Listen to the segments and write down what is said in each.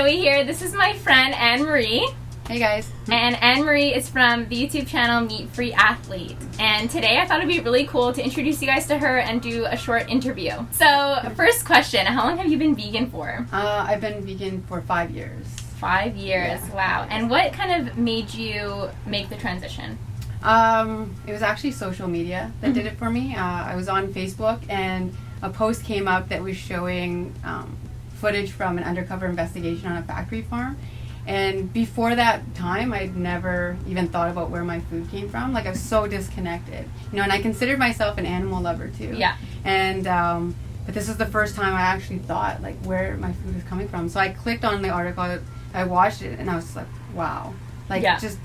Zoe here. This is my friend Anne-Marie. Hey guys. And Anne-Marie is from the YouTube channel Meat Free Athlete. And today I thought it'd be really cool to introduce you guys to her and do a short interview. So, first question, how long have you been vegan for? I've been vegan for 5 years. 5 years, Yeah. wow. And what kind of made you make the transition? It was actually social media that did it for me. I was on Facebook and a post came up that was showing footage from an undercover investigation on a factory farm. And before that time, I'd never even thought about where my food came from. Like, I was so disconnected. You know, and I considered myself an animal lover, too. Yeah. And, but this was the first time I actually thought, like, where my food was coming from. So I clicked on the article, I watched it, and I was just like, wow. Like, just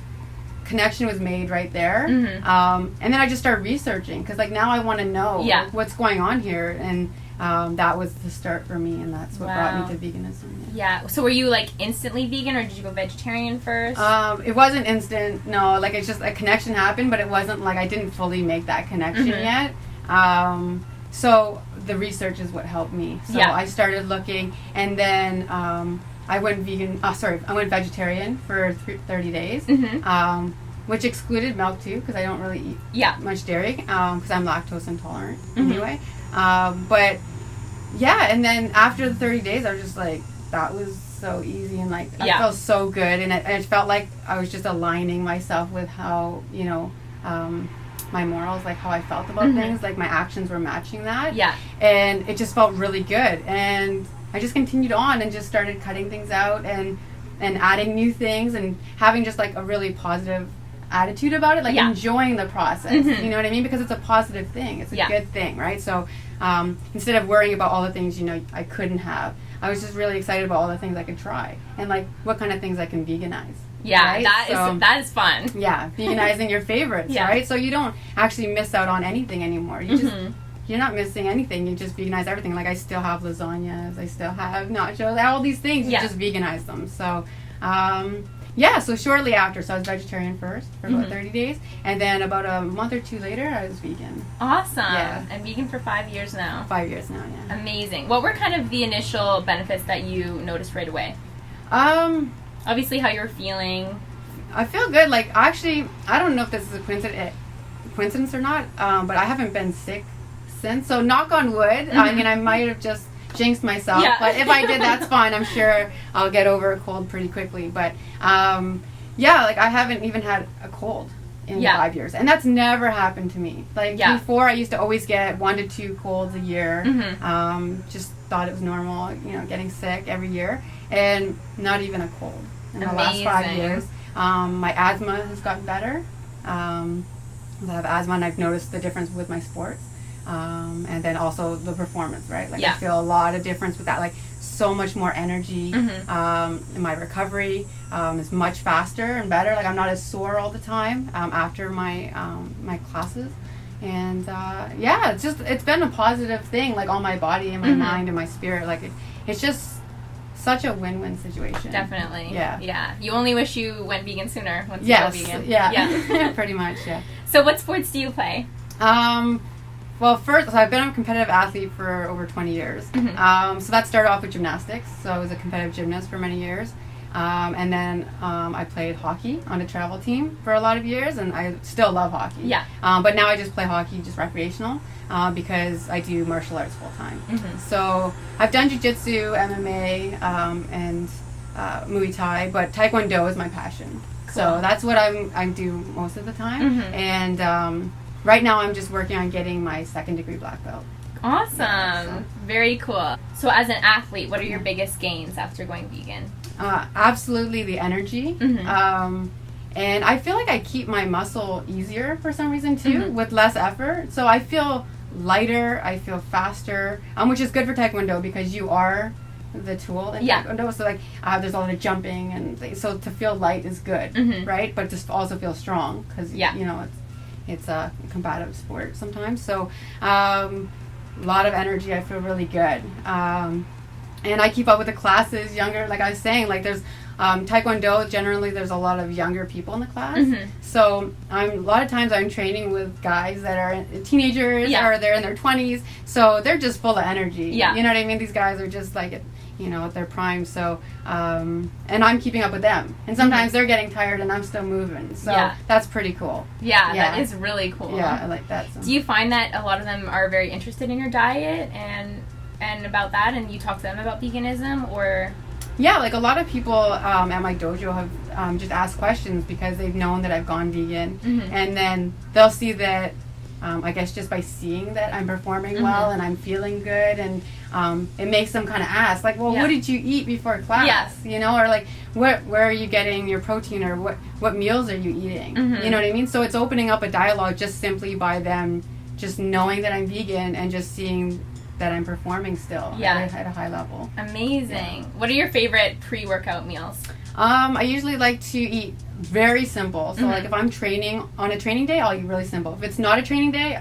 connection was made right there. And then I just started researching, because, like, now I want to know like, what's going on here. And that was the start for me, and that's what brought me to veganism. Yeah. So were you like instantly vegan, or did you go vegetarian first? It wasn't instant. No, like it's just a connection happened, but it wasn't like I didn't fully make that connection yet. So the research is what helped me. So I started looking, and then I went vegan. I went vegetarian for 30 days. Which excluded milk too, because I don't really eat much dairy, because I'm lactose intolerant anyway. But yeah, and then after the 30 days, I was just like, that was so easy, and like I felt so good, and it felt like I was just aligning myself with how, you know, my morals, like how I felt about things, like my actions were matching that. And it just felt really good, and I just continued on and just started cutting things out and adding new things and having just like a really positive attitude about it, like enjoying the process. You know what I mean? Because it's a positive thing. It's a good thing, right? So instead of worrying about all the things, you know, I couldn't have, I was just really excited about all the things I could try and like what kind of things I can veganize. Right? that is fun. Yeah, veganizing your favorites, right? So you don't actually miss out on anything anymore. You just you're not missing anything. You just veganize everything. Like I still have lasagnas, I still have nachos, all these things. You just veganize them. So so shortly after, so I was vegetarian first for about 30 days, and then about a month or two later, I was vegan. Awesome. Yeah. I'm vegan for 5 years now. 5 years now, yeah. Amazing. What were kind of the initial benefits that you noticed right away? Obviously how you were feeling. I feel good. Like, actually, I don't know if this is a coincidence or not, but I haven't been sick since, so knock on wood. I mean, I might have just jinxed myself, but if I did, that's fine. I'm sure I'll get over a cold pretty quickly, but like I haven't even had a cold in 5 years, and that's never happened to me. Like before, I used to always get 1 to 2 colds a year. Just thought it was normal, you know, getting sick every year, and not even a cold in the last 5 years. My asthma has gotten better. I have asthma, and I've noticed the difference with my sports. And then also the performance, right? Like I feel a lot of difference with that. Like so much more energy. In my recovery is much faster and better. Like I'm not as sore all the time after my my classes. And it's been a positive thing. Like on my body and my mind and my spirit. Like it's just such a win-win situation. Definitely. Yeah. You only wish you went vegan sooner once you go vegan. Yeah. Pretty much. Yeah. So what sports do you play? Well, first, so I've been a competitive athlete for over 20 years. So that started off with gymnastics. So I was a competitive gymnast for many years. And then I played hockey on a travel team for a lot of years, and I still love hockey. But now I just play hockey just recreational because I do martial arts full time. So I've done jiu-jitsu, MMA, and Muay Thai, but Taekwondo is my passion. So that's what I do most of the time. And right now, I'm just working on getting my 2nd degree black belt. Awesome. Very cool. So as an athlete, what are your biggest gains after going vegan? Absolutely the energy. And I feel like I keep my muscle easier for some reason, too, with less effort. So I feel lighter, I feel faster, which is good for Taekwondo because you are the tool in Taekwondo. So like there's a lot of jumping and things. So to feel light is good, right? But to also feel strong because, you know, it's a combative sport sometimes. So a lot of energy. I feel really good. And I keep up with the classes younger. Like I was saying, like there's Taekwondo, generally there's a lot of younger people in the class. So a lot of times I'm training with guys that are teenagers or they're in their 20s. So they're just full of energy. You know what I mean? These guys are just like, at their prime. So, and I'm keeping up with them. And sometimes they're getting tired and I'm still moving. So that's pretty cool. Yeah, that is really cool. Yeah, I like that. So. Do you find that a lot of them are very interested in your diet and about that, and you talk to them about veganism, or? Yeah, like a lot of people at my dojo have just asked questions because they've known that I've gone vegan. And then they'll see that, I guess just by seeing that I'm performing well and I'm feeling good, and it makes them kind of ask, like, well, what did you eat before class? Or like, where are you getting your protein, or what meals are you eating? You know what I mean? So it's opening up a dialogue just simply by them just knowing that I'm vegan and just seeing that I'm performing still at a high level. Amazing. Yeah. What are your favorite pre-workout meals? I usually like to eat very simple. So like if I'm training on a training day, I'll eat really simple. If it's not a training day,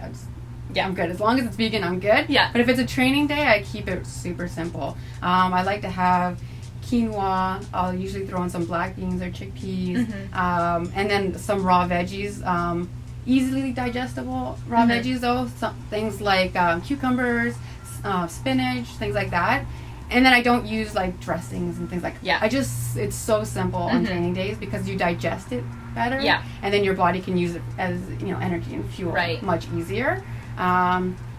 I'm good. As long as it's vegan, I'm good. Yeah. But if it's a training day, I keep it super simple. I like to have quinoa. I'll usually throw in some black beans or chickpeas, and then some raw veggies. Easily digestible raw veggies though. Some things like cucumbers, spinach, things like that. And then I don't use like dressings and things like that. It's so simple on training days because you digest it better. Yeah. And then your body can use it as, energy and fuel much easier.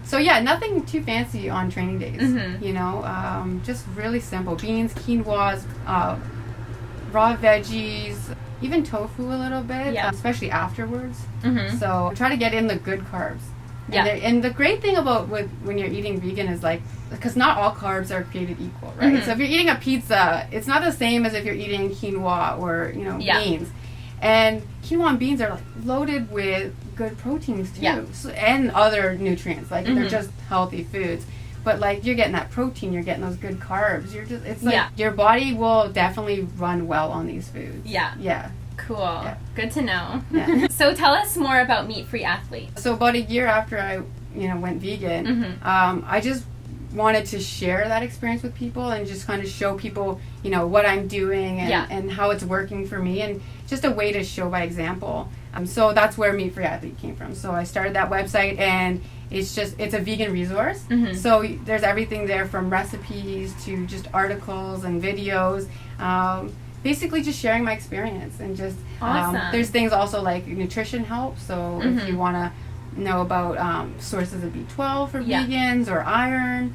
So yeah, nothing too fancy on training days. Just really simple. Beans, quinoas, raw veggies, even tofu a little bit, especially afterwards. So try to get in the good carbs. And the great thing about when you're eating vegan is like, because not all carbs are created equal, right? So if you're eating a pizza, it's not the same as if you're eating quinoa or beans. And quinoa and beans are like loaded with good proteins too, and other nutrients. Like they're just healthy foods. But like you're getting that protein, you're getting those good carbs. It's like your body will definitely run well on these foods. Yeah. Cool. Yeah. Good to know. Yeah. So tell us more about Meat Free Athlete. So about a year after I, went vegan, I just wanted to share that experience with people and just kind of show people, what I'm doing and how it's working for me, and just a way to show by example. So that's where Meat Free Athlete came from. So I started that website, and it's a vegan resource. So there's everything there from recipes to just articles and videos. Basically just sharing my experience, and just there's things also like nutrition help. So if you want to know about sources of B12 for vegans, or iron,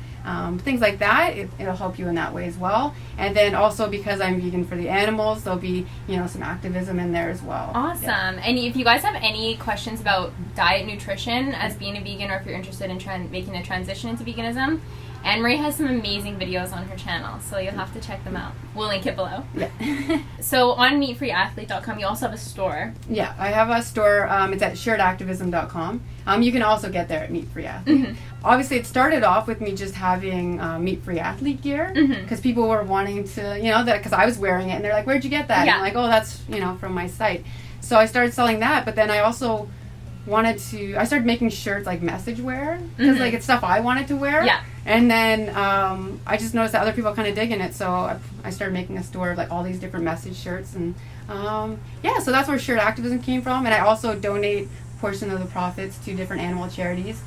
things like that, it'll help you in that way as well. And then also, because I'm vegan for the animals, there'll be some activism in there as well. Awesome. And if you guys have any questions about diet, nutrition as being a vegan, or if you're interested in making a transition into veganism, Anne-Marie has some amazing videos on her channel, so you'll have to check them out. We'll link it below. Yeah. So on meatfreeathlete.com, you also have a store. Yeah, I have a store. It's at sharedactivism.com. You can also get there at Meat Free Athlete. Obviously, it started off with me just having Meat Free Athlete gear, because people were wanting to, because I was wearing it, and they're like, "Where'd you get that?" And I'm like, "Oh, that's from my site." So I started selling that, but then I also I started making shirts like message wear, because like it's stuff I wanted to wear. Yeah. And then I just noticed that other people kind of digging it, so I started making a store of like all these different message shirts, and so that's where Shared Activism came from. And I also donate a portion of the profits to different animal charities,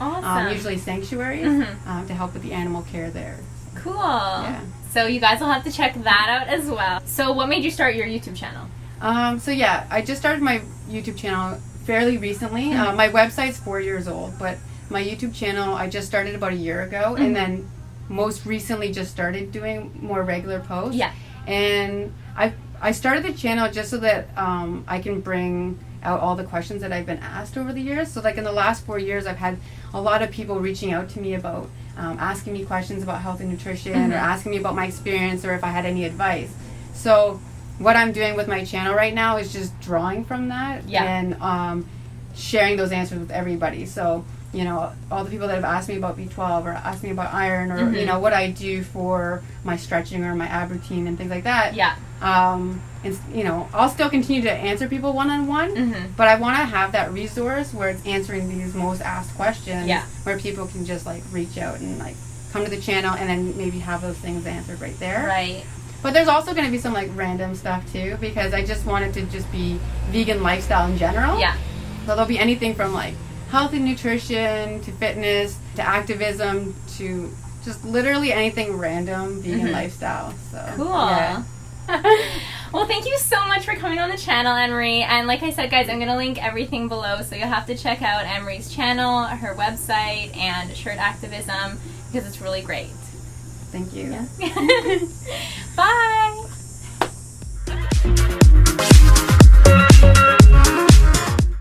usually sanctuaries, to help with the animal care there. Cool. Yeah. So you guys will have to check that out as well. So what made you start your YouTube channel? I just started my YouTube channel fairly recently. My website's 4 years old, but my YouTube channel I just started about a year ago, and then most recently just started doing more regular posts. Yeah. And I started the channel just so that I can bring out all the questions that I've been asked over the years. So like in the last 4 years, I've had a lot of people reaching out to me about asking me questions about health and nutrition, or asking me about my experience, or if I had any advice. So what I'm doing with my channel right now is just drawing from that and sharing those answers with everybody. So all the people that have asked me about B12, or asked me about iron, or what I do for my stretching or my ab routine and things like that. Yeah. I'll still continue to answer people one-on-one, but I want to have that resource where it's answering these most asked questions, where people can just like reach out and like come to the channel, and then maybe have those things answered right there. Right. But there's also going to be some like random stuff too, because I just want it to just be vegan lifestyle in general. Yeah. So there'll be anything from like healthy nutrition to fitness to activism to just literally anything random vegan lifestyle. So cool. Yeah. Well, thank you so much for coming on the channel, Anne-Marie. And like I said, guys, I'm going to link everything below, so you'll have to check out Anne-Marie's channel, her website, and Shirt Activism, because it's really great. Thank you. Yeah. Bye!